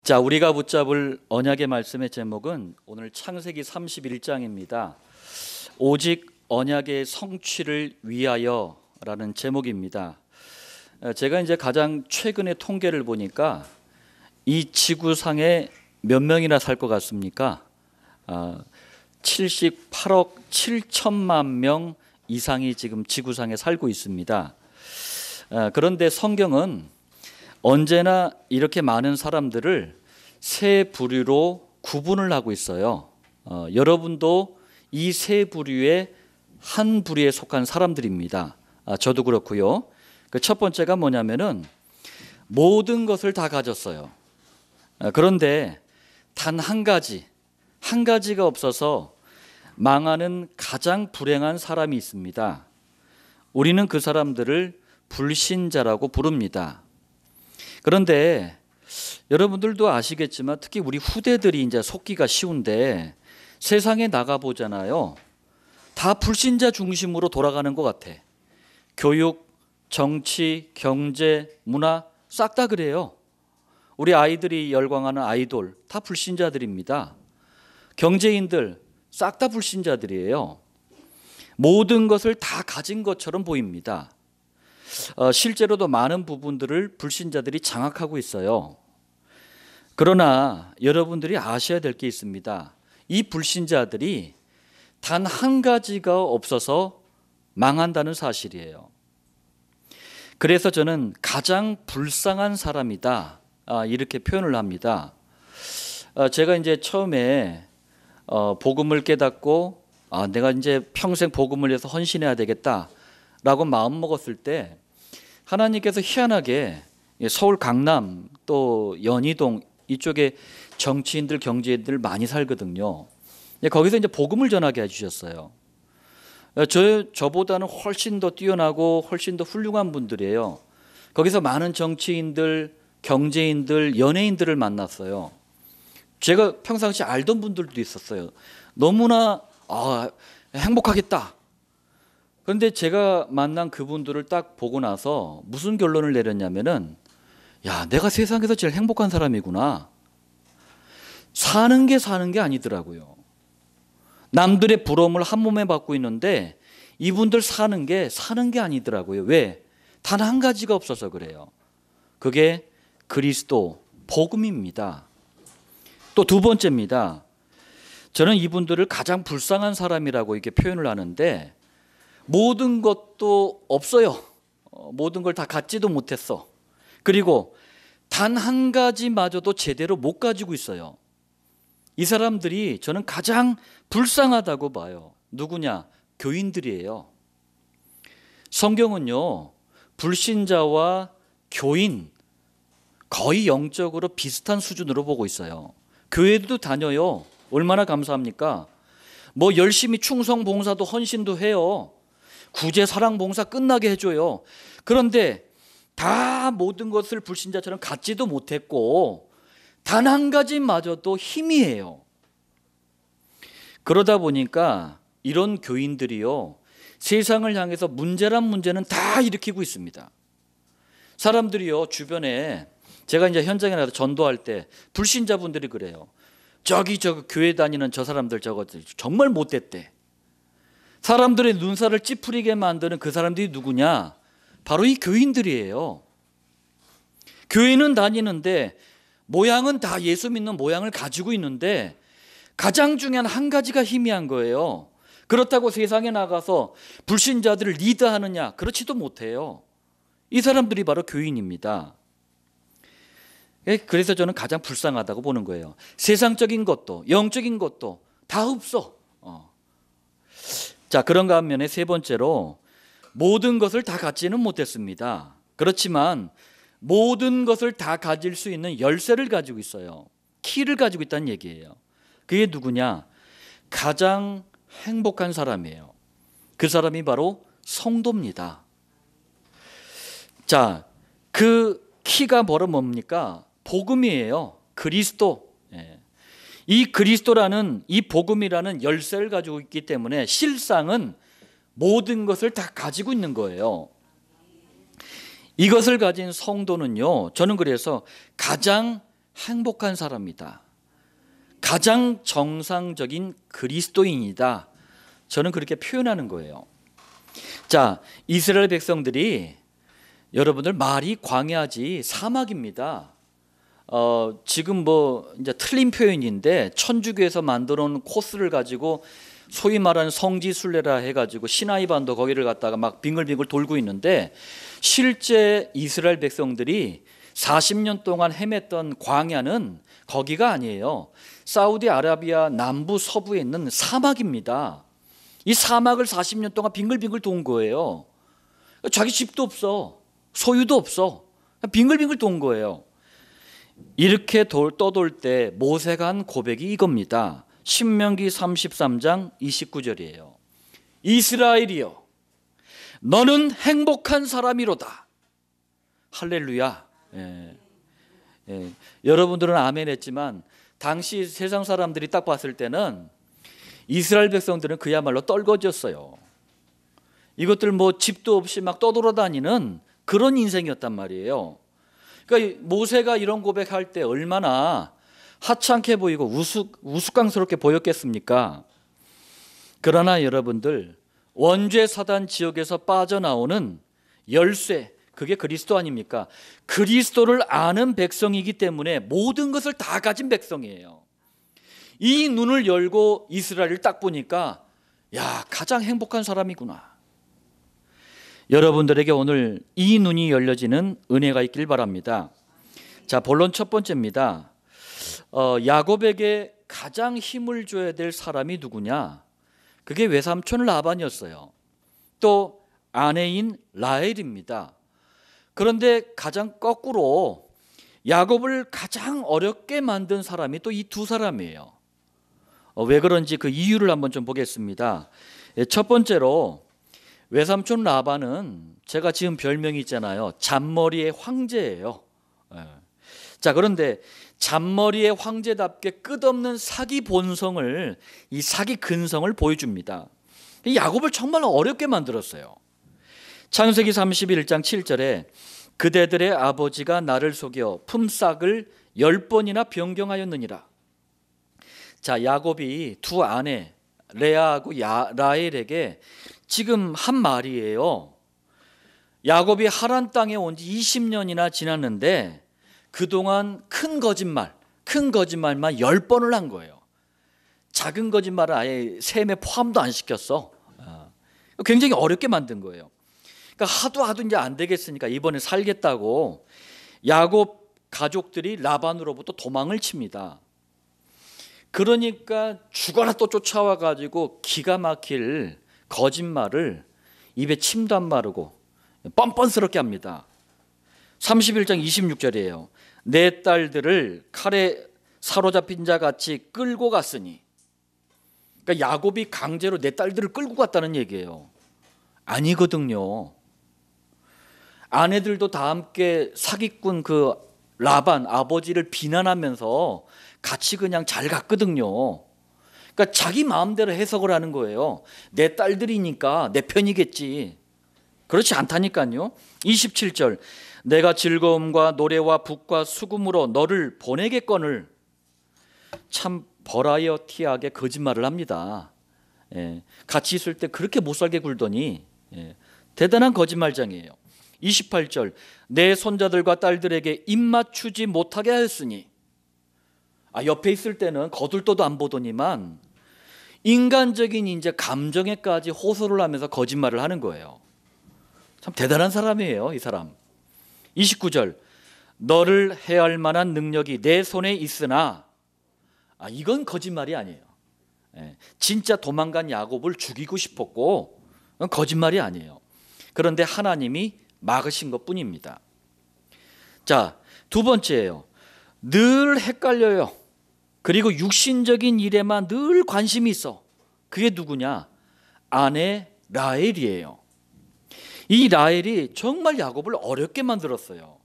자, 우리가 붙잡을 언약의 말씀의 제목은 오늘 창세기 31장입니다. 오직 언약의 성취를 위하여라는 제목입니다. 제가 이제 가장 최근에 통계를 보니까 이 지구상에 몇 명이나 살 것 같습니까? 78억 7천만 명 이상이 지금 지구상에 살고 있습니다. 그런데 성경은 언제나 이렇게 많은 사람들을 세 부류로 구분을 하고 있어요. 여러분도 이 세 부류의 한 부류에 속한 사람들입니다. 저도 그렇고요. 그 첫 번째가 뭐냐면은 모든 것을 다 가졌어요. 그런데 단 한 가지가 없어서 망하는 가장 불행한 사람이 있습니다. 우리는 그 사람들을 불신자라고 부릅니다. 그런데 여러분들도 아시겠지만 특히 우리 후대들이 이제 속기가 쉬운데 세상에 나가보잖아요. 다 불신자 중심으로 돌아가는 것 같아. 교육, 정치, 경제, 문화 싹 다 그래요. 우리 아이들이 열광하는 아이돌 다 불신자들입니다. 경제인들 싹 다 불신자들이에요. 모든 것을 다 가진 것처럼 보입니다. 실제로도 많은 부분들을 불신자들이 장악하고 있어요. 그러나 여러분들이 아셔야 될 게 있습니다. 이 불신자들이 단 한 가지가 없어서 망한다는 사실이에요. 그래서 저는 가장 불쌍한 사람이다, 이렇게 표현을 합니다. 제가 이제 처음에 복음을 깨닫고 내가 이제 평생 복음을 위해서 헌신해야 되겠다라고 마음 먹었을 때 하나님께서 희한하게 서울 강남 또 연희동 이쪽에 정치인들 경제인들 많이 살거든요. 거기서 이제 복음을 전하게 해주셨어요. 저보다는 훨씬 더 뛰어나고 훨씬 더 훌륭한 분들이에요. 거기서 많은 정치인들, 경제인들, 연예인들을 만났어요. 제가 평상시 알던 분들도 있었어요. 너무나 행복하겠다. 그런데 제가 만난 그분들을 딱 보고 나서 무슨 결론을 내렸냐면은, 야, 내가 세상에서 제일 행복한 사람이구나. 사는 게 아니더라고요. 남들의 부러움을 한 몸에 받고 있는데 이분들 사는 게 아니더라고요. 왜? 단 한 가지가 없어서 그래요. 그게 그리스도 복음입니다. 또 두 번째입니다. 저는 이분들을 가장 불쌍한 사람이라고 이렇게 표현을 하는데 모든 것도 없어요. 모든 걸 다 갖지도 못했어. 그리고 단 한 가지마저도 제대로 못 가지고 있어요. 이 사람들이 저는 가장 불쌍하다고 봐요. 누구냐? 교인들이에요. 성경은요, 불신자와 교인 거의 영적으로 비슷한 수준으로 보고 있어요. 교회도 다녀요. 얼마나 감사합니까? 뭐 열심히 충성 봉사도 헌신도 해요. 구제 사랑 봉사 끝나게 해줘요. 그런데 다 모든 것을 불신자처럼 갖지도 못했고 단 한 가지마저도 희미해요. 그러다 보니까 이런 교인들이요, 세상을 향해서 문제는 다 일으키고 있습니다. 사람들이요, 주변에 제가 이제 현장에 나가서 전도할 때 불신자분들이 그래요. 저 교회 다니는 저 사람들 저거 정말 못됐대. 사람들의 눈살을 찌푸리게 만드는 그 사람들이 누구냐? 바로 이 교인들이에요. 교회는 다니는데 모양은 다 예수 믿는 모양을 가지고 있는데 가장 중요한 한 가지가 희미한 거예요. 그렇다고 세상에 나가서 불신자들을 리드하느냐? 그렇지도 못해요. 이 사람들이 바로 교인입니다. 그래서 저는 가장 불쌍하다고 보는 거예요. 세상적인 것도 영적인 것도 다 없어. 자, 그런가 하면 세 번째로 모든 것을 다 갖지는 못했습니다. 그렇지만 모든 것을 다 가질 수 있는 열쇠를 가지고 있어요. 키를 가지고 있다는 얘기예요. 그게 누구냐? 가장 행복한 사람이에요. 그 사람이 바로 성도입니다. 자, 그 키가 뭡니까? 복음이에요. 그리스도. 이 그리스도라는 이 복음이라는 열쇠를 가지고 있기 때문에 실상은 모든 것을 다 가지고 있는 거예요. 이것을 가진 성도는요, 저는 그래서 가장 행복한 사람이다. 가장 정상적인 그리스도인이다. 저는 그렇게 표현하는 거예요. 자, 이스라엘 백성들이 여러분들 말이 광야지 사막입니다. 지금 뭐 이제 틀린 표현인데 천주교에서 만들어 놓은 코스를 가지고 소위 말하는 성지순례라 해가지고 시나이 반도 거기를 갔다가 막 빙글빙글 돌고 있는데, 실제 이스라엘 백성들이 40년 동안 헤맸던 광야는 거기가 아니에요. 사우디아라비아 남부 서부에 있는 사막입니다. 이 사막을 40년 동안 빙글빙글 돈 거예요. 자기 집도 없어, 소유도 없어, 빙글빙글 돈 거예요. 이렇게 떠돌 때 모세가 한 고백이 이겁니다. 신명기 33장 29절이에요. 이스라엘이여, 너는 행복한 사람이로다. 할렐루야. 여러분들은 아멘 했지만 당시 세상 사람들이 딱 봤을 때는 이스라엘 백성들은 그야말로 떨거졌어요. 이것들 뭐 집도 없이 막 떠돌아다니는 그런 인생이었단 말이에요. 그러니까 모세가 이런 고백할 때 얼마나 하찮게 보이고 우스꽝스럽게 보였겠습니까? 그러나 여러분들, 원죄 사단 지역에서 빠져나오는 열쇠, 그게 그리스도 아닙니까? 그리스도를 아는 백성이기 때문에 모든 것을 다 가진 백성이에요. 이 눈을 열고 이스라엘을 딱 보니까, 야, 가장 행복한 사람이구나. 여러분들에게 오늘 이 눈이 열려지는 은혜가 있길 바랍니다. 자, 본론 첫 번째입니다. 야곱에게 가장 힘을 줘야 될 사람이 누구냐? 그게 외삼촌 라반이었어요. 또 아내인 라헬입니다. 그런데 가장 거꾸로 야곱을 가장 어렵게 만든 사람이 또 이 두 사람이에요. 왜 그런지 그 이유를 한번 좀 보겠습니다. 첫 번째로, 외삼촌 라반은 제가 지은 별명이 있잖아요. 잔머리의 황제예요. 자, 그런데 잔머리의 황제답게 끝없는 사기 본성을, 이 사기 근성을 보여줍니다. 야곱을 정말 어렵게 만들었어요. 창세기 31장 7절에 그대들의 아버지가 나를 속여 품삯을 10번이나 변경하였느니라. 자, 야곱이 두 아내 레아하고 라헬에게 지금 한 말이에요. 야곱이 하란 땅에 온 지 20년이나 지났는데 그동안 큰 거짓말만 10번을 한 거예요. 작은 거짓말을 아예 셈에 포함도 안 시켰어. 굉장히 어렵게 만든 거예요. 그러니까 하도 이제 안 되겠으니까 이번에 살겠다고 야곱 가족들이 라반으로부터 도망을 칩니다. 그러니까 죽어라 또 쫓아와 가지고 기가 막힐 거짓말을 입에 침도 안 마르고 뻔뻔스럽게 합니다. 31장 26절이에요. 내 딸들을 칼에 사로잡힌 자 같이 끌고 갔으니. 그러니까 야곱이 강제로 내 딸들을 끌고 갔다는 얘기예요. 아니거든요. 아내들도 다 함께 사기꾼 그 라반 아버지를 비난하면서 같이 그냥 잘 갔거든요. 그러니까 자기 마음대로 해석을 하는 거예요. 내 딸들이니까 내 편이겠지. 그렇지 않다니까요. 27절, 내가 즐거움과 노래와 북과 수금으로 너를 보내겠거늘. 참 버라이어티하게 거짓말을 합니다. 같이 있을 때 그렇게 못살게 굴더니 대단한 거짓말장이에요. 28절, 내 손자들과 딸들에게 입맞추지 못하게 하였으니. 옆에 있을 때는 거들떠도 안 보더니만 인간적인 이제 감정에까지 호소를 하면서 거짓말을 하는 거예요. 참 대단한 사람이에요, 이 사람. 29절, 너를 해할 만한 능력이 내 손에 있으나. 이건 거짓말이 아니에요. 진짜 도망간 야곱을 죽이고 싶었고 거짓말이 아니에요. 그런데 하나님이 막으신 것뿐입니다. 자, 두 번째예요. 늘 헷갈려요. 그리고 육신적인 일에만 늘 관심이 있어. 그게 누구냐? 아내 라헬이에요. 이 라헬이 정말 야곱을 어렵게 만들었어요.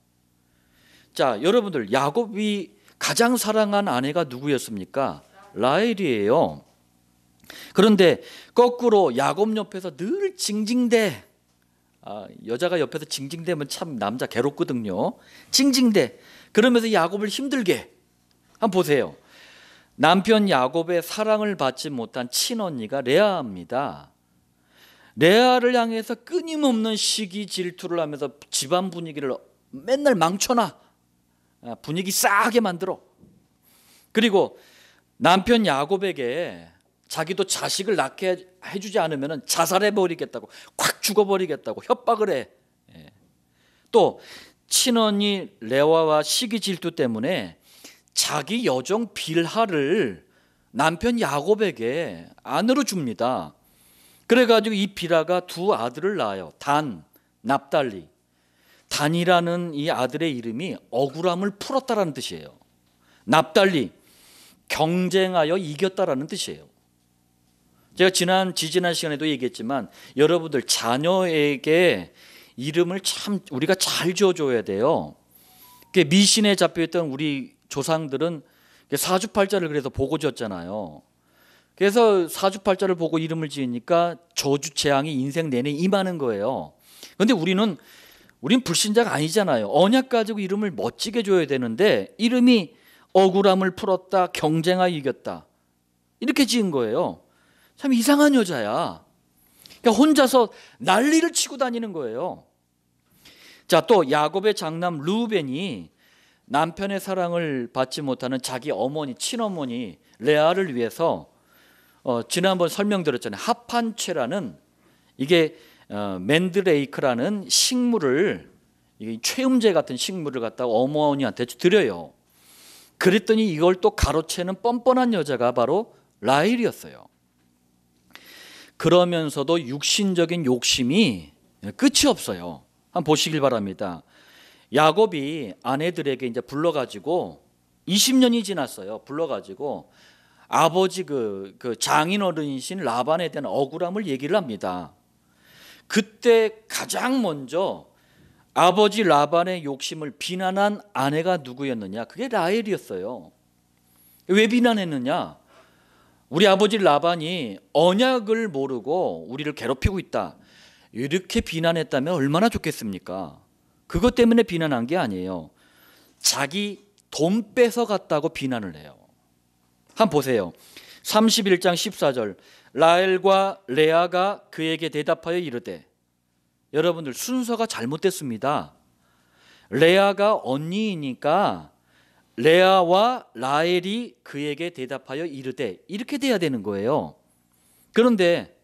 자, 여러분들, 야곱이 가장 사랑한 아내가 누구였습니까? 라헬이에요. 그런데 거꾸로 야곱 옆에서 늘 징징대. 여자가 옆에서 징징대면 참 남자 괴롭거든요. 징징대. 그러면서 야곱을 힘들게. 한번 보세요. 남편 야곱의 사랑을 받지 못한 친언니가 레아입니다. 레아를 향해서 끊임없는 시기 질투를 하면서 집안 분위기를 맨날 망쳐놔. 분위기 싸하게 만들어. 그리고 남편 야곱에게 자기도 자식을 낳게 해주지 않으면 자살해버리겠다고, 콱 죽어버리겠다고 협박을 해. 또 친언니 레아와 시기 질투 때문에 자기 여종 빌하를 남편 야곱에게 아내로 줍니다. 그래가지고 이 빌하가 두 아들을 낳아요. 단, 납달리. 단이라는 이 아들의 이름이 억울함을 풀었다라는 뜻이에요. 납달리, 경쟁하여 이겼다라는 뜻이에요. 제가 지난 시간에도 얘기했지만 여러분들 자녀에게 이름을 참 우리가 잘 지어줘야 돼요. 미신에 잡혀있던 우리 조상들은 사주팔자를 그래서 보고 지었잖아요. 그래서 사주팔자를 보고 이름을 지으니까 저주 재앙이 인생 내내 임하는 거예요. 그런데 우리는 불신자가 아니잖아요. 언약 가지고 이름을 멋지게 줘야 되는데 이름이 억울함을 풀었다, 경쟁하여 이겼다 이렇게 지은 거예요. 참 이상한 여자야. 그러니까 혼자서 난리를 치고 다니는 거예요. 자, 또 야곱의 장남 르우벤이 남편의 사랑을 받지 못하는 자기 어머니, 친어머니 레아를 위해서 지난번 설명드렸잖아요. 하판채라는 이게 맨드레이크라는 식물을, 이게 최음제 같은 식물을 갖다가 어머니한테 드려요. 그랬더니 이걸 또 가로채는 뻔뻔한 여자가 바로 라헬이었어요. 그러면서도 육신적인 욕심이 끝이 없어요. 한번 보시길 바랍니다. 야곱이 아내들에게 이제 불러가지고 20년이 지났어요. 불러가지고 아버지 그 장인 어른이신 라반에 대한 억울함을 얘기를 합니다. 그때 가장 먼저 아버지 라반의 욕심을 비난한 아내가 누구였느냐? 그게 라헬이었어요. 왜 비난했느냐? 우리 아버지 라반이 언약을 모르고 우리를 괴롭히고 있다. 이렇게 비난했다면 얼마나 좋겠습니까? 그것 때문에 비난한 게 아니에요. 자기 돈 뺏어갔다고 비난을 해요. 한번 보세요. 31장 14절. 라헬과 레아가 그에게 대답하여 이르되, 여러분들 순서가 잘못됐습니다. 레아가 언니이니까 레아와 라헬이 그에게 대답하여 이르되 이렇게 돼야 되는 거예요. 그런데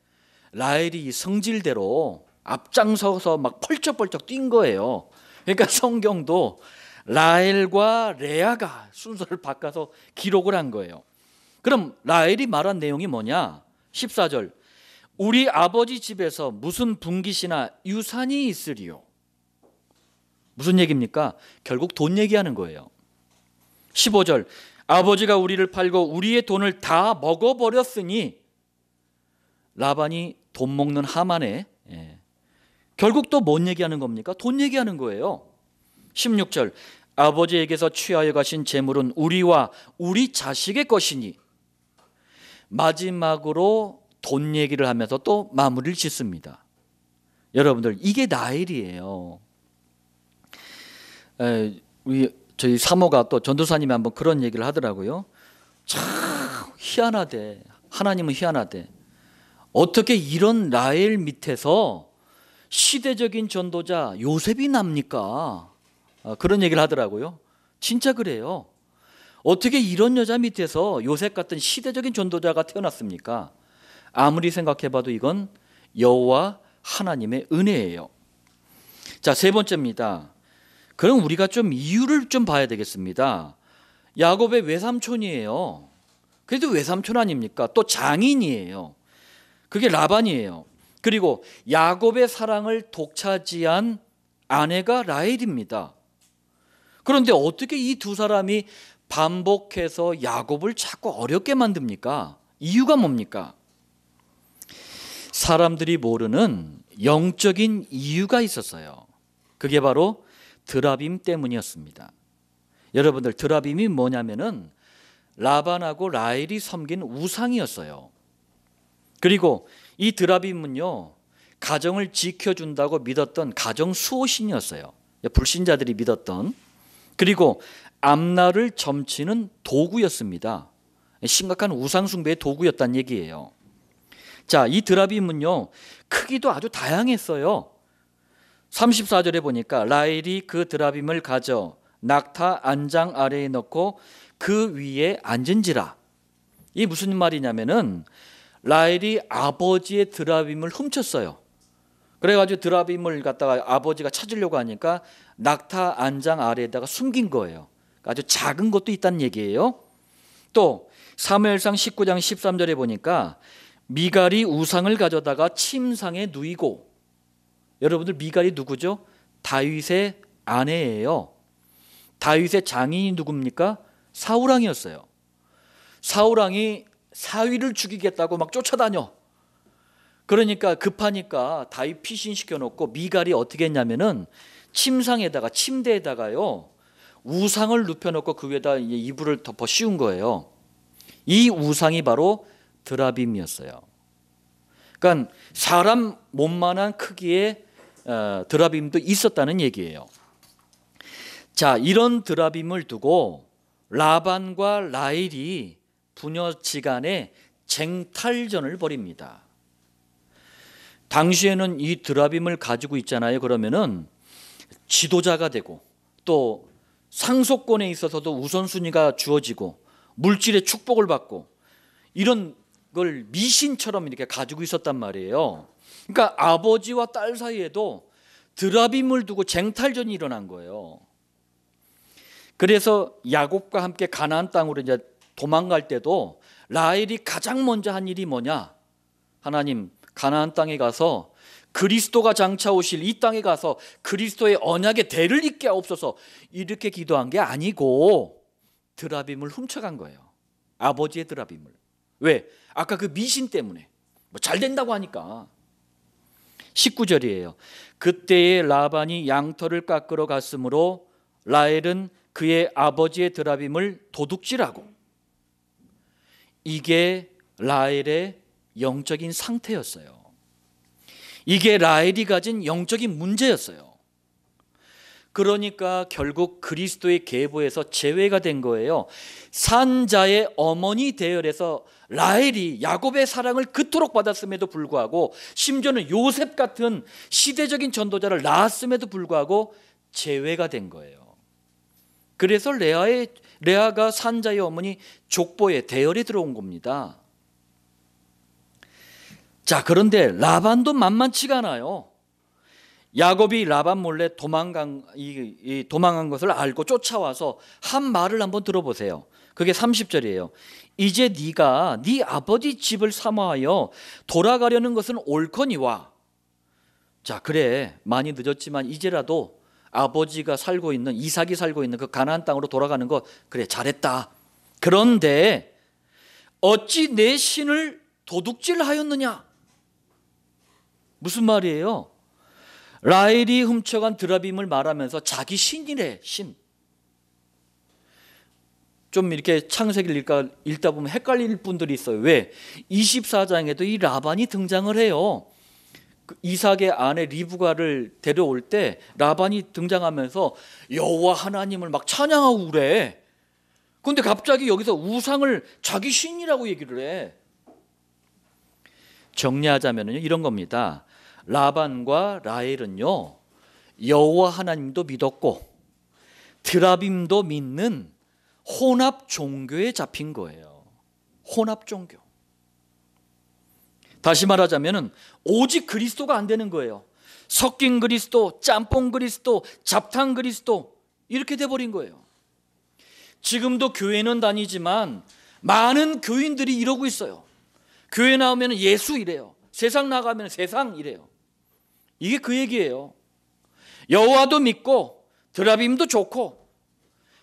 라헬이 성질대로 앞장서서 막 펄쩍펄쩍 뛴 거예요. 그러니까 성경도 라헬과 레아가 순서를 바꿔서 기록을 한 거예요. 그럼 라헬이 말한 내용이 뭐냐? 14절. 우리 아버지 집에서 무슨 분깃이나 유산이 있으리요. 무슨 얘기입니까? 결국 돈 얘기하는 거예요. 15절. 아버지가 우리를 팔고 우리의 돈을 다 먹어버렸으니, 라반이 돈 먹는 하만에 결국 또 뭔 얘기하는 겁니까? 돈 얘기하는 거예요. 16절. 아버지에게서 취하여 가신 재물은 우리와 우리 자식의 것이니, 마지막으로 돈 얘기를 하면서 또 마무리를 짓습니다. 여러분들, 이게 라헬이에요. 저희 사모가 또 전도사님이 한번 그런 얘기를 하더라고요. 참 희한하대. 하나님은 희한하대. 어떻게 이런 라헬 밑에서 시대적인 전도자 요셉이 납니까? 그런 얘기를 하더라고요. 진짜 그래요. 어떻게 이런 여자 밑에서 요셉 같은 시대적인 전도자가 태어났습니까? 아무리 생각해봐도 이건 여호와 하나님의 은혜예요. 자, 세 번째입니다. 그럼 우리가 좀 이유를 좀 봐야 되겠습니다. 야곱의 외삼촌이에요. 그래도 외삼촌 아닙니까? 또 장인이에요. 그게 라반이에요. 그리고 야곱의 사랑을 독차지한 아내가 라헬입니다. 그런데 어떻게 이 두 사람이 반복해서 야곱을 자꾸 어렵게 만듭니까? 이유가 뭡니까? 사람들이 모르는 영적인 이유가 있었어요. 그게 바로 드라빔 때문이었습니다. 여러분들, 드라빔이 뭐냐면은 라반하고 라헬이 섬긴 우상이었어요. 그리고 이 드라빔은요, 가정을 지켜준다고 믿었던 가정 수호신이었어요. 불신자들이 믿었던. 그리고 앞날을 점치는 도구였습니다. 심각한 우상숭배의 도구였다는 얘기예요. 자, 이 드라빔은요, 크기도 아주 다양했어요. 34절에 보니까 라헬이 그 드라빔을 가져 낙타 안장 아래에 넣고 그 위에 앉은지라. 이 무슨 말이냐면은 라헬이 아버지의 드라빔을 훔쳤어요. 그래가지고 드라빔을 갖다가 아버지가 찾으려고 하니까 낙타 안장 아래에다가 숨긴 거예요. 아주 작은 것도 있다는 얘기예요. 또 사무엘상 19장 13절에 보니까 미갈이 우상을 가져다가 침상에 누이고, 여러분들 미갈이 누구죠? 다윗의 아내예요. 다윗의 장인이 누굽니까? 사울왕이었어요. 사울왕이 사위를 죽이겠다고 막 쫓아다녀. 그러니까 급하니까 다윗 피신시켜 놓고 미갈이 어떻게 했냐면은 침상에다가, 침대에다가요, 우상을 눕혀놓고 그 위에다 이불을 덮어 씌운 거예요. 이 우상이 바로 드라빔이었어요. 그러니까 사람 몸만한 크기의 드라빔도 있었다는 얘기예요. 자, 이런 드라빔을 두고 라반과 라헬이 부녀지간에 쟁탈전을 벌입니다. 당시에는 이 드라빔을 가지고 있잖아요. 그러면은 지도자가 되고 또 상속권에 있어서도 우선순위가 주어지고 물질의 축복을 받고 이런 걸 미신처럼 이렇게 가지고 있었단 말이에요. 그러니까 아버지와 딸 사이에도 드라빔을 두고 쟁탈전이 일어난 거예요. 그래서 야곱과 함께 가나안 땅으로 이제 도망갈 때도 라헬이 가장 먼저 한 일이 뭐냐? 하나님, 가나안 땅에 가서 그리스도가 장차 오실 이 땅에 가서 그리스도의 언약의 대를 잇게 하옵소서, 이렇게 기도한 게 아니고 드라빔을 훔쳐간 거예요. 아버지의 드라빔을. 왜? 아까 그 미신 때문에. 뭐 잘 된다고 하니까. 19절이에요. 그때에 라반이 양털을 깎으러 갔으므로 라헬은 그의 아버지의 드라빔을 도둑질하고. 이게 라헬의 영적인 상태였어요. 이게 라헬이 가진 영적인 문제였어요. 그러니까 결국 그리스도의 계보에서 제외가 된 거예요. 산자의 어머니 대열에서 라헬이 야곱의 사랑을 그토록 받았음에도 불구하고, 심지어는 요셉 같은 시대적인 전도자를 낳았음에도 불구하고 제외가 된 거예요. 그래서 레아가 산자의 어머니 족보의 대열에 들어온 겁니다. 자, 그런데 라반도 만만치가 않아요. 야곱이 라반 몰래 도망간 것을 알고 쫓아와서 한 말을 한번 들어보세요. 그게 30절이에요. 이제 네가 네 아버지 집을 사모하여 돌아가려는 것은 옳거니와. 자, 그래, 많이 늦었지만 이제라도 아버지가 살고 있는, 이삭이 살고 있는 그 가나안 땅으로 돌아가는 거, 그래, 잘했다. 그런데 어찌 내 신을 도둑질하였느냐? 무슨 말이에요? 라헬이 훔쳐간 드라빔을 말하면서 자기 신이래, 신. 좀 이렇게 창세기를 읽다 보면 헷갈릴 분들이 있어요. 왜? 24장에도 이 라반이 등장을 해요. 이삭의 아내 리브가를 데려올 때 라반이 등장하면서 여호와 하나님을 막 찬양하고 그래. 그런데 갑자기 여기서 우상을 자기 신이라고 얘기를 해. 정리하자면요, 이런 겁니다. 라반과 라헬은요, 여호와 하나님도 믿었고 드라빔도 믿는 혼합 종교에 잡힌 거예요. 혼합 종교. 다시 말하자면 오직 그리스도가 안 되는 거예요. 섞인 그리스도, 짬뽕 그리스도, 잡탕 그리스도, 이렇게 돼버린 거예요. 지금도 교회는 다니지만 많은 교인들이 이러고 있어요. 교회 나오면 예수 이래요. 세상 나가면 세상 이래요. 이게 그 얘기예요. 여호와도 믿고 드라빔도 좋고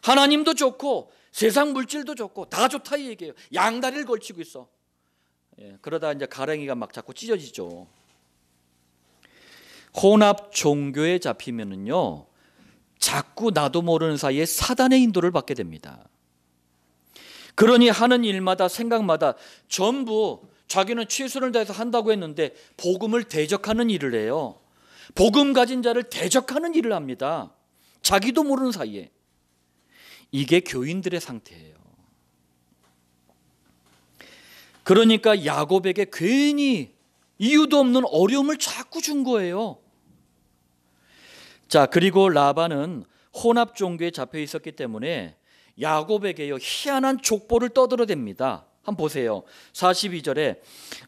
하나님도 좋고 세상 물질도 좋고 다 좋다 이 얘기예요. 양다리를 걸치고 있어. 그러다 이제 가랭이가 막 자꾸 찢어지죠. 혼합 종교에 잡히면은요, 자꾸 나도 모르는 사이에 사단의 인도를 받게 됩니다. 그러니 하는 일마다 생각마다 전부 자기는 최선을 다해서 한다고 했는데 복음을 대적하는 일을 해요. 복음 가진 자를 대적하는 일을 합니다. 자기도 모르는 사이에. 이게 교인들의 상태예요. 그러니까 야곱에게 괜히 이유도 없는 어려움을 자꾸 준 거예요. 자, 그리고 라반은 혼합 종교에 잡혀 있었기 때문에 야곱에게요 희한한 족보를 떠들어댑니다. 한번 보세요. 42절에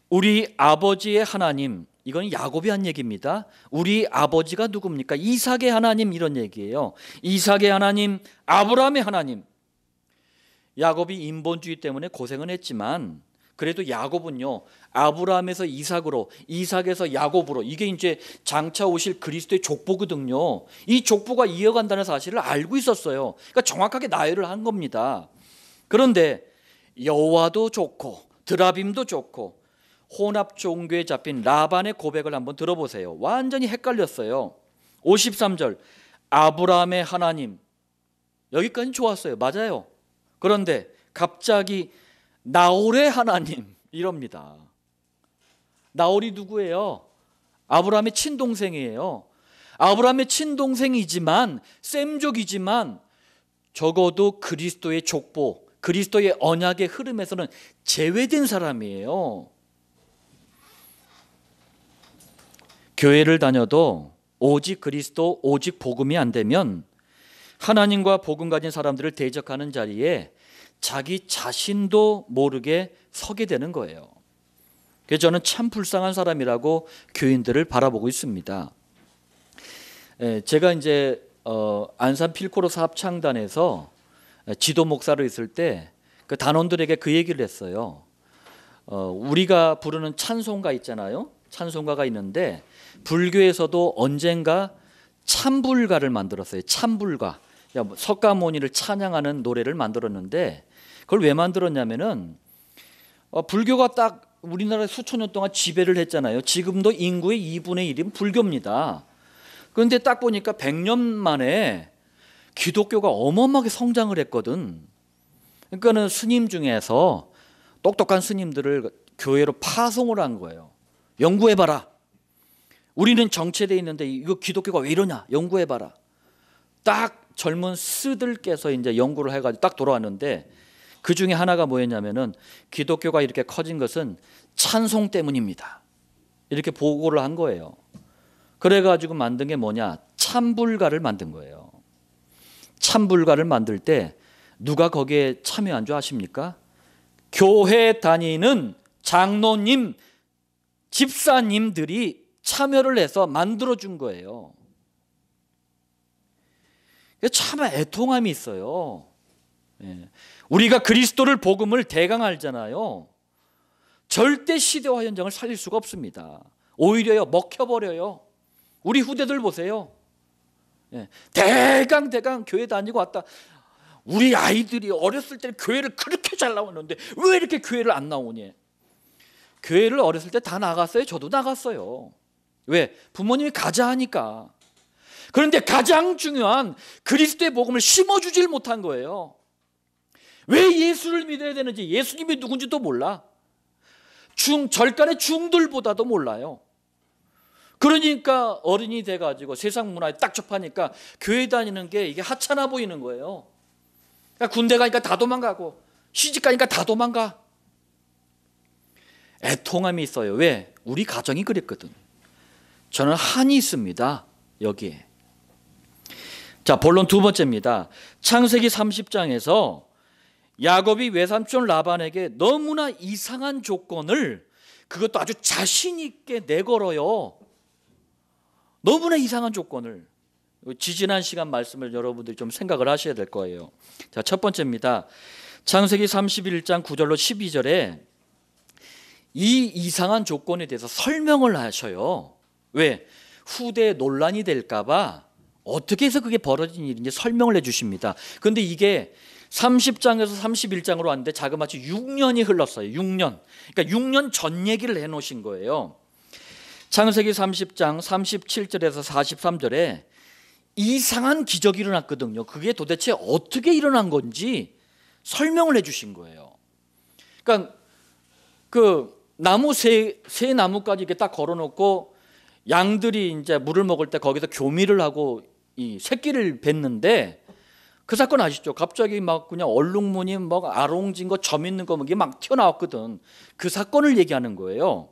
우리 아버지의 하나님, 이건 야곱이 한 얘기입니다. 우리 아버지가 누굽니까? 이삭의 하나님, 이런 얘기예요. 이삭의 하나님, 아브라함의 하나님. 야곱이 인본주의 때문에 고생은 했지만 그래도 야곱은요 아브라함에서 이삭으로, 이삭에서 야곱으로, 이게 이제 장차 오실 그리스도의 족보거든요. 이 족보가 이어간다는 사실을 알고 있었어요. 그러니까 정확하게 나열을 한 겁니다. 그런데 여호와도 좋고 드라빔도 좋고 혼합 종교에 잡힌 라반의 고백을 한번 들어보세요. 완전히 헷갈렸어요. 53절 아브라함의 하나님, 여기까지 좋았어요. 맞아요. 그런데 갑자기 나홀의 하나님, 이럽니다. 나홀이 누구예요? 아브라함의 친동생이에요. 아브라함의 친동생이지만, 셈족이지만 적어도 그리스도의 족보, 그리스도의 언약의 흐름에서는 제외된 사람이에요. 교회를 다녀도 오직 그리스도, 오직 복음이 안 되면 하나님과 복음 가진 사람들을 대적하는 자리에 자기 자신도 모르게 서게 되는 거예요. 그래서 저는 참 불쌍한 사람이라고 교인들을 바라보고 있습니다. 제가 이제 안산 필코로스 합창단에서 지도 목사로 있을 때 그 단원들에게 그 얘기를 했어요. 우리가 부르는 찬송가 있잖아요. 찬송가가 있는데 불교에서도 언젠가 참불가를 만들었어요. 참불가. 석가모니를 찬양하는 노래를 만들었는데 그걸 왜 만들었냐면은 불교가 딱 우리나라에 수천 년 동안 지배를 했잖아요. 지금도 인구의 2분의 1은 불교입니다. 그런데 딱 보니까 100년 만에 기독교가 어마어마하게 성장을 했거든. 그러니까는 스님 중에서 똑똑한 스님들을 교회로 파송을 한 거예요. 연구해봐라. 우리는 정체되어 있는데 이거 기독교가 왜 이러냐? 연구해봐라. 딱 젊은 스들께서 이제 연구를 해가지고 딱 돌아왔는데 그 중에 하나가 뭐였냐면은 기독교가 이렇게 커진 것은 찬송 때문입니다. 이렇게 보고를 한 거예요. 그래가지고 만든 게 뭐냐? 참불가를 만든 거예요. 참불가를 만들 때 누가 거기에 참여한 줄 아십니까? 교회 다니는 장로님, 집사님들이 참여를 해서 만들어준 거예요. 참 애통함이 있어요. 우리가 그리스도를 복음을 대강 알잖아요. 절대 시대와 현장을 살릴 수가 없습니다. 오히려요 먹혀버려요. 우리 후대들 보세요. 대강 교회 다니고 왔다. 우리 아이들이 어렸을 때 교회를 그렇게 잘 나왔는데 왜 이렇게 교회를 안 나오니? 교회를 어렸을 때 다 나갔어요. 저도 나갔어요. 왜? 부모님이 가자 하니까. 그런데 가장 중요한 그리스도의 복음을 심어주질 못한 거예요. 왜 예수를 믿어야 되는지, 예수님이 누군지도 몰라. 절간의 중들보다도 몰라요. 그러니까 어른이 돼가지고 세상 문화에 딱 접하니까 교회 다니는 게 이게 하찮아 보이는 거예요. 그러니까 군대 가니까 다 도망가고 시집 가니까 다 도망가. 애통함이 있어요. 왜? 우리 가정이 그랬거든. 저는 한이 있습니다. 여기에. 자, 본론 두 번째입니다. 창세기 30장에서 야곱이 외삼촌 라반에게 너무나 이상한 조건을, 그것도 아주 자신 있게 내걸어요. 너무나 이상한 조건을. 지지난 시간 말씀을 여러분들이 좀 생각을 하셔야 될 거예요. 자, 첫 번째입니다. 창세기 31장 9절로 12절에 이 이상한 조건에 대해서 설명을 하셔요. 왜? 후대에 논란이 될까 봐 어떻게 해서 그게 벌어진 일인지 설명을 해 주십니다. 그런데 이게 30장에서 31장으로 왔는데 자그마치 6년이 흘렀어요. 6년. 그러니까 6년 전 얘기를 해 놓으신 거예요. 창세기 30장 37절에서 43절에 이상한 기적이 일어났거든요. 그게 도대체 어떻게 일어난 건지 설명을 해 주신 거예요. 그러니까 그 나무 세 나무까지 이렇게 딱 걸어 놓고 양들이 이제 물을 먹을 때 거기서 교미를 하고 이 새끼를 뱉는데 그 사건 아시죠? 갑자기 막 그냥 얼룩무늬 막 아롱진 거, 점 있는 거 이게 막 튀어나왔거든. 그 사건을 얘기하는 거예요.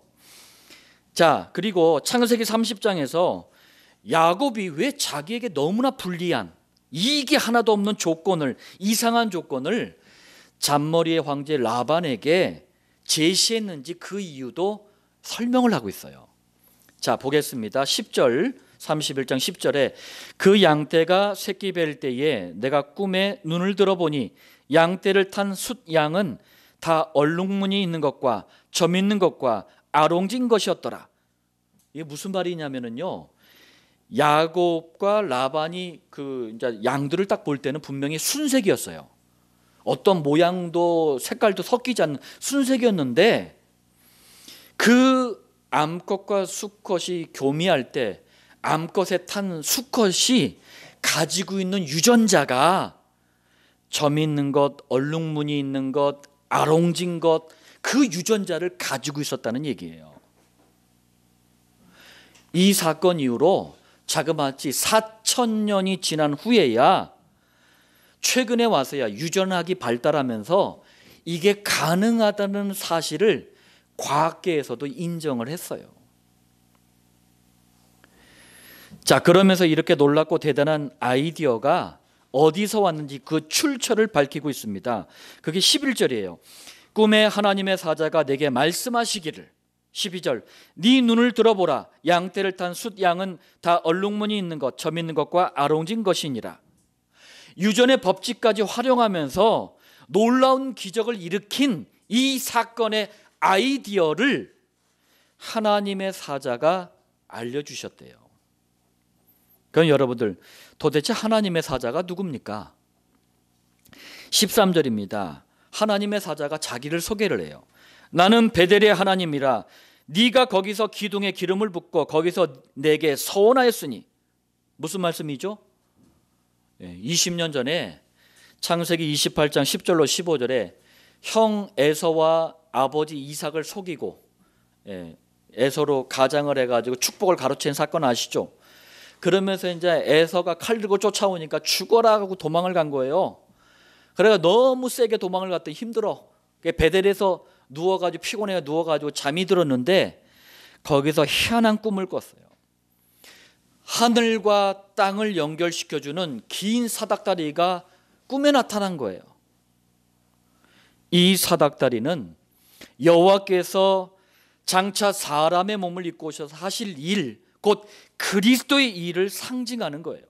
자, 그리고 창세기 30장에서 야곱이 왜 자기에게 너무나 불리한 이익이 하나도 없는 조건을, 이상한 조건을 잔머리의 황제 라반에게 제시했는지 그 이유도 설명을 하고 있어요. 자, 보겠습니다. 10절, 31장 10절에 그 양떼가 새끼 뵐 때에 내가 꿈에 눈을 들어보니 양떼를 탄 숫양은 다 얼룩무늬 있는 것과 점 있는 것과 아롱진 것이었더라. 이게 무슨 말이냐면요, 야곱과 라반이 그 이제 양들을 딱 볼 때는 분명히 순색이었어요. 어떤 모양도 색깔도 섞이지 않는 순색이었는데 그 암컷과 수컷이 교미할 때 암컷에 탄 수컷이 가지고 있는 유전자가 점 있는 것, 얼룩무늬 있는 것, 아롱진 것, 그 유전자를 가지고 있었다는 얘기예요. 이 사건 이후로 자그마치 4,000년이 지난 후에야, 최근에 와서야 유전학이 발달하면서 이게 가능하다는 사실을 과학계에서도 인정을 했어요. 자, 그러면서 이렇게 놀랍고 대단한 아이디어가 어디서 왔는지 그 출처를 밝히고 있습니다. 그게 11절이에요. 꿈에 하나님의 사자가 내게 말씀하시기를, 12절, 네 눈을 들어보라. 양떼를 탄 숫양은 다 얼룩무늬 있는 것, 점 있는 것과 아롱진 것이니라. 유전의 법칙까지 활용하면서 놀라운 기적을 일으킨 이 사건의 아이디어를 하나님의 사자가 알려주셨대요. 그럼 여러분들, 도대체 하나님의 사자가 누굽니까? 13절입니다. 하나님의 사자가 자기를 소개를 해요. 나는 베델의 하나님이라. 네가 거기서 기둥에 기름을 붓고 거기서 내게 서원하였으니. 무슨 말씀이죠? 20년 전에 창세기 28장 10절로 15절에 형 에서와 아버지 이삭을 속이고 에서로 가장을 해가지고 축복을 가로챈 사건 아시죠? 그러면서 이제 에서가 칼 들고 쫓아오니까 죽어라 하고 도망을 간 거예요. 그래가 너무 세게 도망을 갔더니 힘들어. 베델에서 누워가지고 피곤해 누워가지고 잠이 들었는데 거기서 희한한 꿈을 꿨어요. 하늘과 땅을 연결시켜주는 긴 사닥다리가 꿈에 나타난 거예요. 이 사닥다리는 여호와께서 장차 사람의 몸을 입고 오셔서 하실 일, 곧 그리스도의 일을 상징하는 거예요.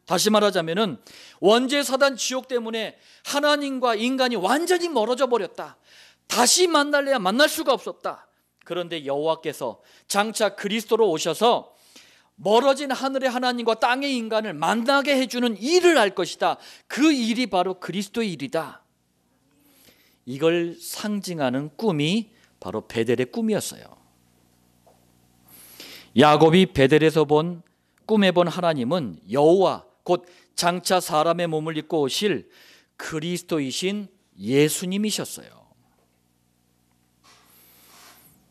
다시 말하자면은 원죄 사단 지옥 때문에 하나님과 인간이 완전히 멀어져 버렸다. 다시 만날래야 만날 수가 없었다. 그런데 여호와께서 장차 그리스도로 오셔서 멀어진 하늘의 하나님과 땅의 인간을 만나게 해주는 일을 할 것이다. 그 일이 바로 그리스도의 일이다. 이걸 상징하는 꿈이 바로 베델의 꿈이었어요. 야곱이 베델에서 본 꿈에 본 하나님은 여호와, 곧 장차 사람의 몸을 입고 오실 그리스도이신 예수님이셨어요.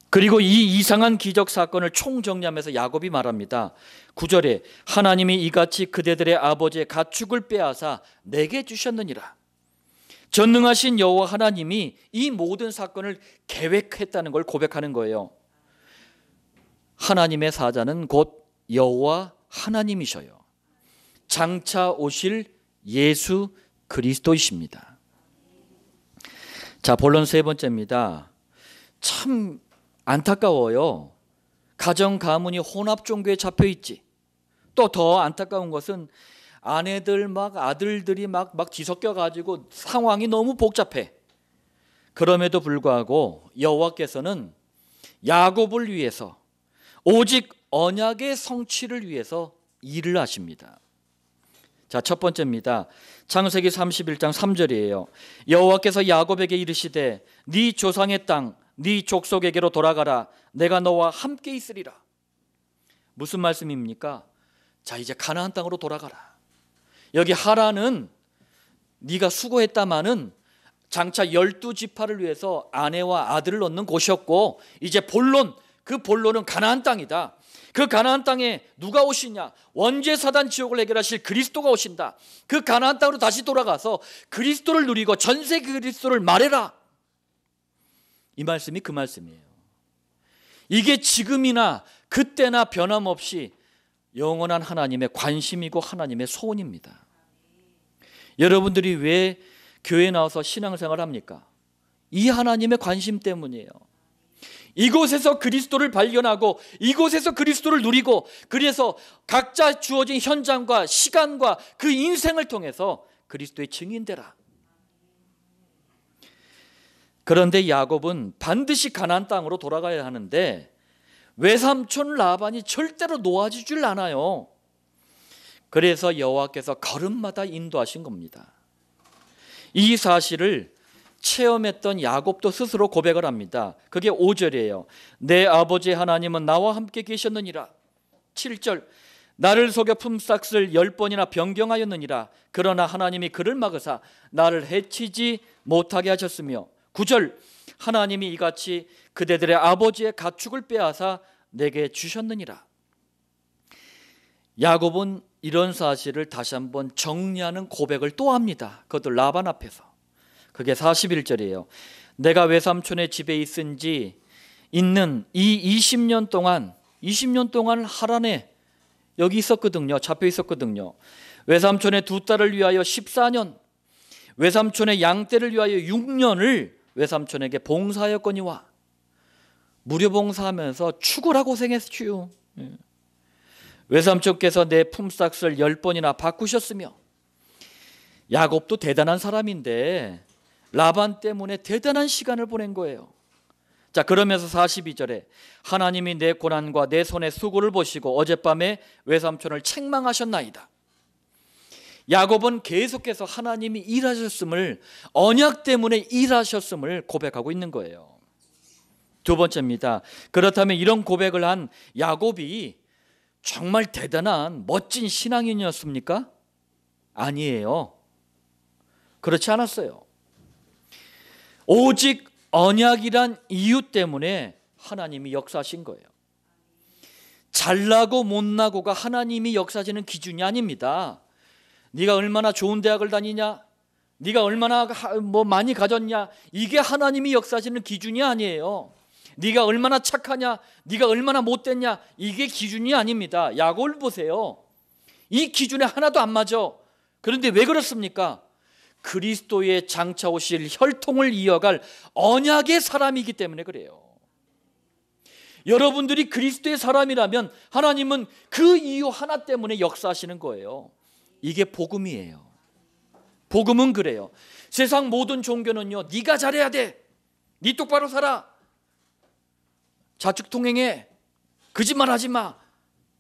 그리고 이 이상한 기적 사건을 총정리하면서 야곱이 말합니다. 9절에 하나님이 이같이 그대들의 아버지의 가축을 빼앗아 내게 주셨느니라. 전능하신 여호와 하나님이 이 모든 사건을 계획했다는 걸 고백하는 거예요. 하나님의 사자는 곧 여호와 하나님이셔요. 장차 오실 예수 그리스도이십니다. 자, 본론 세 번째입니다. 참 안타까워요. 가정 가문이 혼합 종교에 잡혀 있지. 또 더 안타까운 것은 아내들 막 아들들이 막 뒤섞여 가지고 상황이 너무 복잡해. 그럼에도 불구하고 여호와께서는 야곱을 위해서 오직 언약의 성취를 위해서 일을 하십니다. 자, 첫 번째입니다. 창세기 31장 3절이에요. 여호와께서 야곱에게 이르시되 네 조상의 땅 네 족속에게로 돌아가라. 내가 너와 함께 있으리라. 무슨 말씀입니까? 자, 이제 가나안 땅으로 돌아가라. 여기 하란은 네가 수고했다마는 장차 12지파를 위해서 아내와 아들을 얻는 곳이었고 이제 본론, 그 본론은 가나안 땅이다. 그 가나안 땅에 누가 오시냐? 원죄 사단 지옥을 해결하실 그리스도가 오신다. 그 가나안 땅으로 다시 돌아가서 그리스도를 누리고 전세 그리스도를 말해라. 이 말씀이 그 말씀이에요. 이게 지금이나 그때나 변함없이 영원한 하나님의 관심이고 하나님의 소원입니다. 여러분들이 왜 교회에 나와서 신앙생활을 합니까? 이 하나님의 관심 때문이에요. 이곳에서 그리스도를 발견하고 이곳에서 그리스도를 누리고, 그래서 각자 주어진 현장과 시간과 그 인생을 통해서 그리스도의 증인되라. 그런데 야곱은 반드시 가나안 땅으로 돌아가야 하는데 외삼촌 라반이 절대로 놓아주질 않아요. 그래서 여호와께서 걸음마다 인도하신 겁니다. 이 사실을 체험했던 야곱도 스스로 고백을 합니다. 그게 5절이에요. 내 아버지 하나님은 나와 함께 계셨느니라. 7절, 나를 속여 품삯을 10번이나 변경하였느니라. 그러나 하나님이 그를 막으사 나를 해치지 못하게 하셨으며, 9절, 하나님이 이같이 그대들의 아버지의 가축을 빼앗아 내게 주셨느니라. 야곱은 이런 사실을 다시 한번 정리하는 고백을 또 합니다. 그것도 라반 앞에서. 그게 41절이에요. 내가 외삼촌의 집에 있는 이 20년 동안 하란에 여기 있었거든요. 잡혀 있었거든요. 외삼촌의 두 딸을 위하여 14년, 외삼촌의 양떼를 위하여 6년을 외삼촌에게 봉사하였거니와. 무료 봉사하면서 죽으라 고생했지요. 외삼촌께서 내 품삯을 10번이나 바꾸셨으며. 야곱도 대단한 사람인데 라반 때문에 대단한 시간을 보낸 거예요. 자, 그러면서 42절에 하나님이 내 고난과 내 손의 수고를 보시고 어젯밤에 외삼촌을 책망하셨나이다. 야곱은 계속해서 하나님이 일하셨음을, 언약 때문에 일하셨음을 고백하고 있는 거예요. 두 번째입니다. 그렇다면 이런 고백을 한 야곱이 정말 대단한 멋진 신앙인이었습니까? 아니에요. 그렇지 않았어요. 오직 언약이란 이유 때문에 하나님이 역사하신 거예요. 잘나고 못나고가 하나님이 역사하시는 기준이 아닙니다. 네가 얼마나 좋은 대학을 다니냐, 네가 얼마나 많이 가졌냐, 이게 하나님이 역사하시는 기준이 아니에요. 네가 얼마나 착하냐, 네가 얼마나 못됐냐, 이게 기준이 아닙니다. 야곱을 보세요. 이 기준에 하나도 안 맞아. 그런데 왜 그렇습니까? 그리스도의 장차 오실 혈통을 이어갈 언약의 사람이기 때문에 그래요. 여러분들이 그리스도의 사람이라면 하나님은 그 이유 하나 때문에 역사하시는 거예요. 이게 복음이에요. 복음은 그래요. 세상 모든 종교는요, 네가 잘해야 돼, 네 똑바로 살아, 자축통행해, 거짓말하지 마,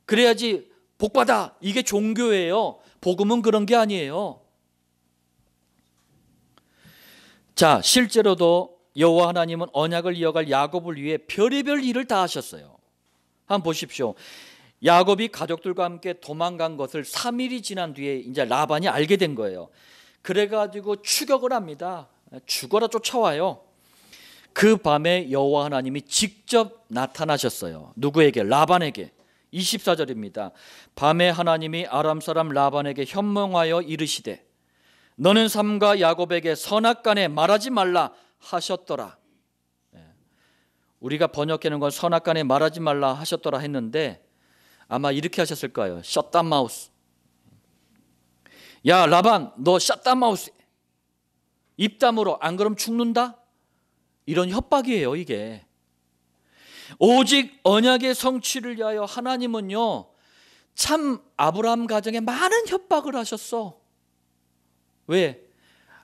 그래야지 복받아, 이게 종교예요. 복음은 그런 게 아니에요. 자, 실제로도 여호와 하나님은 언약을 이어갈 야곱을 위해 별의별 일을 다 하셨어요. 한번 보십시오. 야곱이 가족들과 함께 도망간 것을 3일이 지난 뒤에 이제 라반이 알게 된 거예요. 그래가지고 추격을 합니다. 죽어라 쫓아와요. 그 밤에 여호와 하나님이 직접 나타나셨어요. 누구에게? 라반에게. 24절입니다. 밤에 하나님이 아람 사람 라반에게 현몽하여 이르시되 너는 삼가 야곱에게 선악간에 말하지 말라 하셨더라. 우리가 번역하는 건 선악간에 말하지 말라 하셨더라 했는데 아마 이렇게 하셨을 거예요. Shut that mouth. 야 라반, 너 shut that mouth. 입 다물어, 안 그럼 죽는다. 이런 협박이에요. 이게 오직 언약의 성취를 위하여 하나님은요, 참 아브라함 가정에 많은 협박을 하셨어. 왜?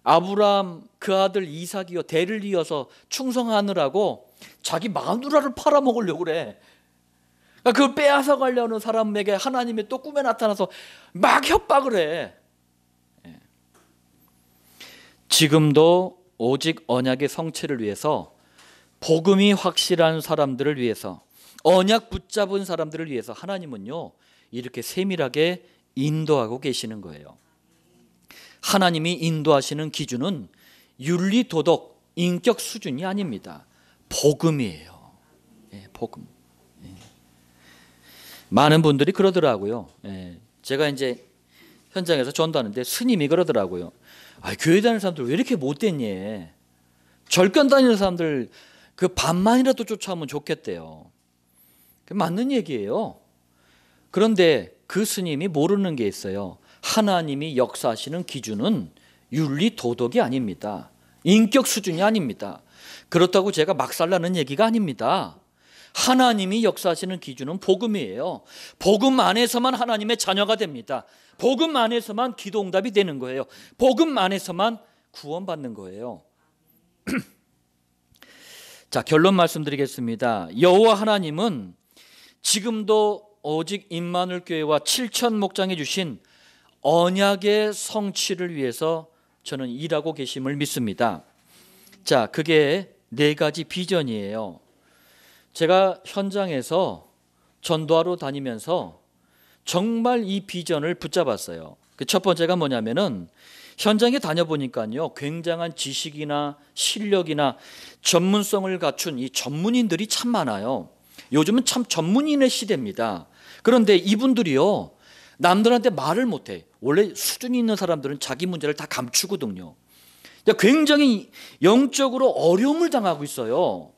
아브라함 그 아들 이삭이요, 대를 이어서 충성하느라고 자기 마누라를 팔아먹으려고 그래. 그러니까 그걸 빼앗아 가려는 사람에게 하나님이 또 꿈에 나타나서 막 협박을 해. 지금도 오직 언약의 성취를 위해서, 복음이 확실한 사람들을 위해서, 언약 붙잡은 사람들을 위해서 하나님은요, 이렇게 세밀하게 인도하고 계시는 거예요. 하나님이 인도하시는 기준은 윤리, 도덕, 인격 수준이 아닙니다. 복음이에요. 복음. 많은 분들이 그러더라고요. 제가 이제 현장에서 전도하는데 스님이 그러더라고요. 교회 다니는 사람들 왜 이렇게 못됐니? 절간 다니는 사람들 그 반만이라도 쫓아오면 좋겠대요. 맞는 얘기예요. 그런데 그 스님이 모르는 게 있어요. 하나님이 역사하시는 기준은 윤리 도덕이 아닙니다. 인격 수준이 아닙니다. 그렇다고 제가 막 살라는 얘기가 아닙니다. 하나님이 역사하시는 기준은 복음이에요. 복음 안에서만 하나님의 자녀가 됩니다. 복음 안에서만 기도 응답이 되는 거예요. 복음 안에서만 구원받는 거예요. 자, 결론 말씀드리겠습니다. 여호와 하나님은 지금도 오직 임마누엘 교회와 7천 목장해 주신 언약의 성취를 위해서 저는 일하고 계심을 믿습니다. 자, 그게 4가지 비전이에요. 제가 현장에서 전도하러 다니면서 정말 이 비전을 붙잡았어요. 그 첫 번째가 뭐냐면은 현장에 다녀보니까요, 굉장한 지식이나 실력이나 전문성을 갖춘 이 전문인들이 참 많아요. 요즘은 참 전문인의 시대입니다. 그런데 이분들이요, 남들한테 말을 못해. 원래 수준이 있는 사람들은 자기 문제를 다 감추거든요. 굉장히 영적으로 어려움을 당하고 있어요.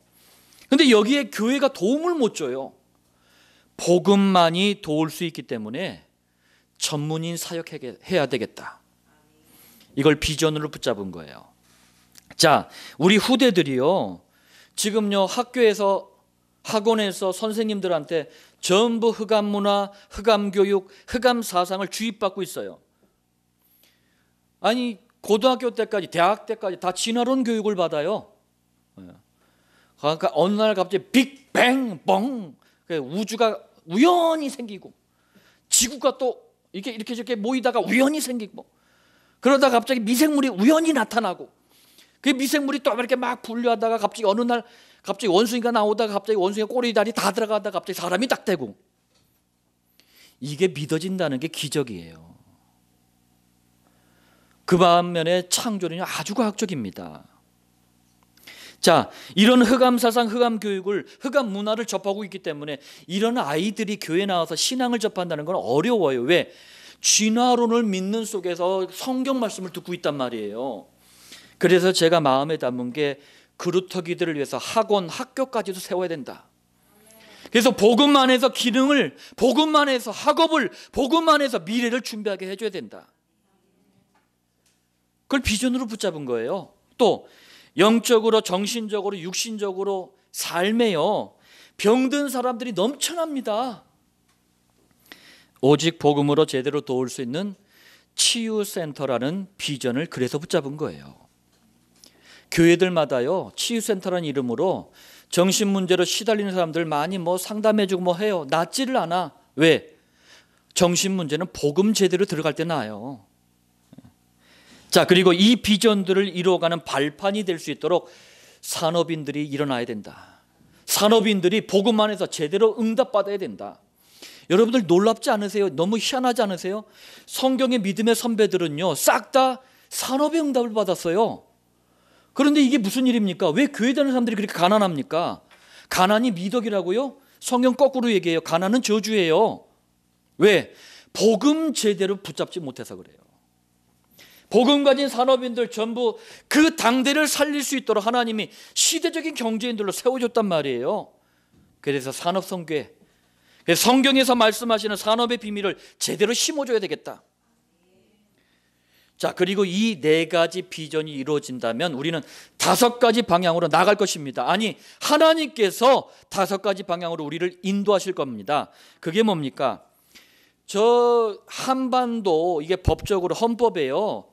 근데 여기에 교회가 도움을 못 줘요. 복음만이 도울 수 있기 때문에 전문인 사역해야 되겠다. 이걸 비전으로 붙잡은 거예요. 자, 우리 후대들이요, 지금요 학교에서 학원에서 선생님들한테 전부 흑암 문화, 흑암 교육, 흑암 사상을 주입받고 있어요. 아니, 고등학교 때까지, 대학 때까지 다 진화론 교육을 받아요. 그러니까 어느 날 갑자기 빅뱅 뻥, 우주가 우연히 생기고 지구가 또 이렇게 저렇게 모이다가 우연히 생기고, 그러다가 갑자기 미생물이 우연히 나타나고, 그 미생물이 또 이렇게 막 분류하다가 갑자기 어느 날 갑자기 원숭이가 나오다가 갑자기 원숭이가 꼬리 다리 다 들어가다가 갑자기 사람이 딱 되고, 이게 믿어진다는 게 기적이에요. 그 반면에 창조론이 아주 과학적입니다. 자, 이런 흑암 사상, 흑암 교육을, 흑암 문화를 접하고 있기 때문에 이런 아이들이 교회에 나와서 신앙을 접한다는 건 어려워요. 왜? 진화론을 믿는 속에서 성경 말씀을 듣고 있단 말이에요. 그래서 제가 마음에 담은 게 그루터기들을 위해서 학원, 학교까지도 세워야 된다. 그래서 복음 안에서 기능을, 복음 안에서 학업을, 복음 안에서 미래를 준비하게 해줘야 된다. 그걸 비전으로 붙잡은 거예요. 또 영적으로, 정신적으로, 육신적으로 삶에요, 병든 사람들이 넘쳐납니다. 오직 복음으로 제대로 도울 수 있는 치유센터라는 비전을 그래서 붙잡은 거예요. 교회들마다요, 치유센터라는 이름으로 정신문제로 시달리는 사람들 많이 상담해주고 해요. 낫지를 않아. 왜? 정신문제는 복음 제대로 들어갈 때 나아요. 자, 그리고 이 비전들을 이루어가는 발판이 될 수 있도록 산업인들이 일어나야 된다. 산업인들이 복음 안에서 제대로 응답받아야 된다. 여러분들 놀랍지 않으세요? 너무 희한하지 않으세요? 성경의 믿음의 선배들은요, 싹 다 산업의 응답을 받았어요. 그런데 이게 무슨 일입니까? 왜 교회 다니는 사람들이 그렇게 가난합니까? 가난이 미덕이라고요? 성경 거꾸로 얘기해요. 가난은 저주예요. 왜? 복음 제대로 붙잡지 못해서 그래요. 복음 가진 산업인들 전부 그 당대를 살릴 수 있도록 하나님이 시대적인 경제인들로 세워줬단 말이에요. 그래서 산업선교회, 성경에서 말씀하시는 산업의 비밀을 제대로 심어줘야 되겠다. 자, 그리고 이 4가지 비전이 이루어진다면 우리는 5가지 방향으로 나갈 것입니다. 아니, 하나님께서 5가지 방향으로 우리를 인도하실 겁니다. 그게 뭡니까? 저 한반도, 이게 법적으로 헌법에요,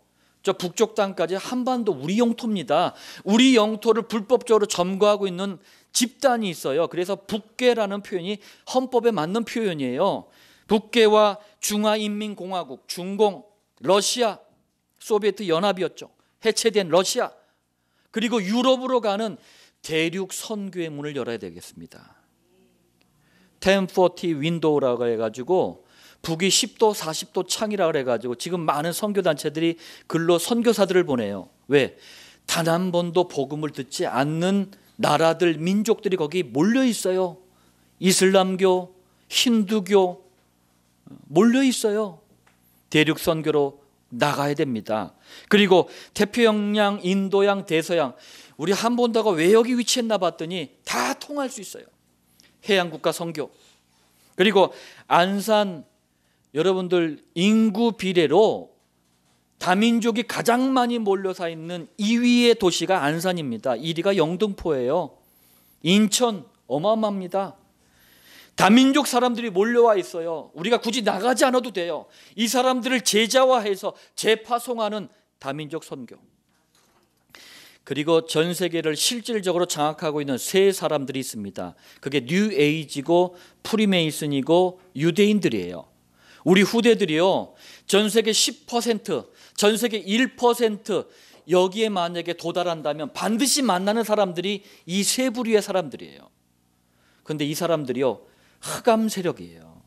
저 북쪽 땅까지 한반도 우리 영토입니다. 우리 영토를 불법적으로 점거하고 있는 집단이 있어요. 그래서 북괴라는 표현이 헌법에 맞는 표현이에요. 북괴와 중화인민공화국, 중공, 러시아, 소비에트 연합이었죠. 해체된 러시아, 그리고 유럽으로 가는 대륙 선교의 문을 열어야 되겠습니다. 1040 윈도우라고 해가지고 북위 10도 40도 창이라고 해가지고 지금 많은 선교단체들이 글로 선교사들을 보내요. 왜? 단 한 번도 복음을 듣지 않는 나라들, 민족들이 거기 몰려 있어요. 이슬람교, 힌두교 몰려 있어요. 대륙 선교로 나가야 됩니다. 그리고 태평양, 인도양, 대서양, 우리 한반도가 왜 여기 위치했나 봤더니 다 통할 수 있어요. 해양국가 선교. 그리고 안산, 여러분들 인구 비례로 다민족이 가장 많이 몰려서 있는 2위의 도시가 안산입니다. 1위가 영등포예요. 인천 어마어마합니다. 다민족 사람들이 몰려와 있어요. 우리가 굳이 나가지 않아도 돼요. 이 사람들을 제자화해서 재파송하는 다민족 선교. 그리고 전 세계를 실질적으로 장악하고 있는 세 사람들이 있습니다. 그게 뉴 에이지고 프리메이슨이고 유대인들이에요. 우리 후대들이요, 전 세계 10%, 전 세계 1% 여기에 만약에 도달한다면 반드시 만나는 사람들이 이 세 부류의 사람들이에요. 그런데 이 사람들이요, 흑암 세력이에요.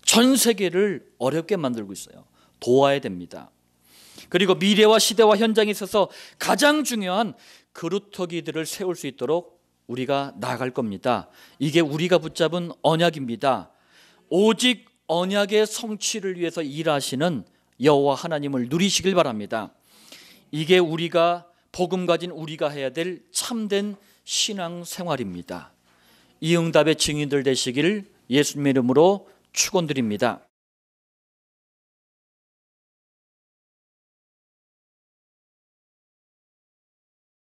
전 세계를 어렵게 만들고 있어요. 도와야 됩니다. 그리고 미래와 시대와 현장에 있어서 가장 중요한 그루터기들을 세울 수 있도록 우리가 나아갈 겁니다. 이게 우리가 붙잡은 언약입니다. 오직 언약의 성취를 위해서 일하시는 여호와 하나님을 누리시길 바랍니다. 이게 우리가 복음 가진 우리가 해야 될 참된 신앙 생활입니다. 이 응답의 증인들 되시기를 예수님의 이름으로 축원드립니다.